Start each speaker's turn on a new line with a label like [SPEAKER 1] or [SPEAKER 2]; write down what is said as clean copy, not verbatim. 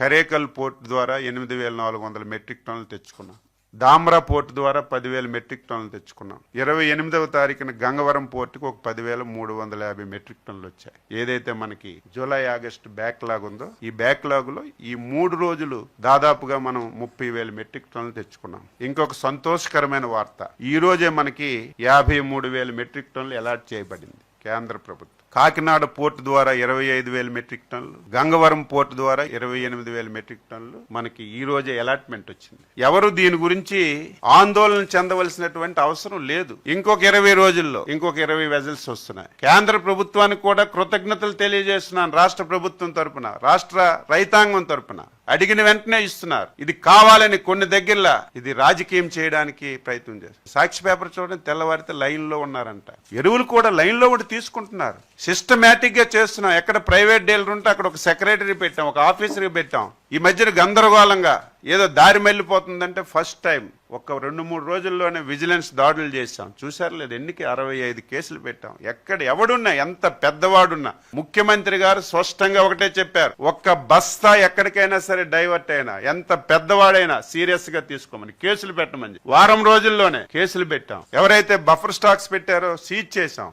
[SPEAKER 1] Karaikal port ద్వారా 8,400 metric టన్నులు తెచ్చుకున్నాం. ధామ్రా పోర్టు ద్వారా 10,000 మెట్రిక్ టన్నులు తెచ్చుకున్నాం. 28వ తారీఖున గంగవరం పోర్టుకు ఒక 10,350 మెట్రిక్ టన్నులు వచ్చాయి. ఏదైతే మనకి జూలై ఆగస్టు బ్యాక్లాగ్ ఉందో ఈ బ్యాక్లాగ్ లో ఈ 3 రోజులు దాదాపుగా మనం 30,000 మెట్రిక్ టన్నులు తెచ్చుకున్నాం. ఇంకొక సంతోషకరమైన వార్త, ఈ రోజే మనకి 53,000 మెట్రిక్ టన్నులు అలాట్ చేయబడింది కేంద్ర ప్రభుత్వం. కాకినాడ పోర్టు ద్వారా 25,000 మెట్రిక్ టన్నులు, గంగవరం పోర్టు ద్వారా 28,000 మెట్రిక్ టన్నులు మనకి ఈ రోజే అలాట్మెంట్ వచ్చింది. ఎవరు దీని గురించి ఆందోళన చెందవలసినటువంటి అవసరం లేదు. ఇంకొక 20 రోజుల్లో ఇంకొక 20 వెజల్స్ వస్తున్నాయి. కేంద్ర ప్రభుత్వానికి కూడా కృతజ్ఞతలు తెలియజేస్తున్నాను. రాష్ట్ర ప్రభుత్వం తరపున, రాష్ట్ర రైతాంగం తరపున అడిగిన వెంటనే ఇస్తున్నారు. ఇది కావాలని కొన్ని దగ్గరలా ఇది రాజకీయం చేయడానికి ప్రయత్నం చేస్తారు. సాక్షి పేపర్ చూడండి, తెల్లవారితే లైన్ లో ఉన్నారంట. ఎరువులు కూడా లైన్ లో కూడా తీసుకుంటున్నారు. సిస్టమేటిక్ గా చేస్తున్నాం. ఎక్కడ ప్రైవేట్ డీలర్ ఉంటే అక్కడ ఒక సెక్రటరీ పెట్టాం, ఒక ఆఫీసర్ పెట్టాం. ఈ మధ్యన గందరగోళంగా ఏదో దారి మళ్ళిపోతుందంటే ఫస్ట్ టైం ఒక 2-3 రోజుల్లోనే విజిలెన్స్ దాడులు చేశాం. చూసారు లేదు, ఎన్నికి 65 కేసులు పెట్టాం. ఎక్కడ ఎవడున్నా, ఎంత పెద్దవాడున్నా, ముఖ్యమంత్రి గారు స్పష్టంగా ఒకటే చెప్పారు, ఒక్క బస్తా ఎక్కడికైనా సరే డైవర్ట్ అయినా, ఎంత పెద్దవాడైనా సీరియస్ గా తీసుకోమని, కేసులు పెట్టమని వారం రోజుల్లోనే కేసులు పెట్టాం. ఎవరైతే బఫర్ స్టాక్స్ పెట్టారో సీజ్ చేశాం.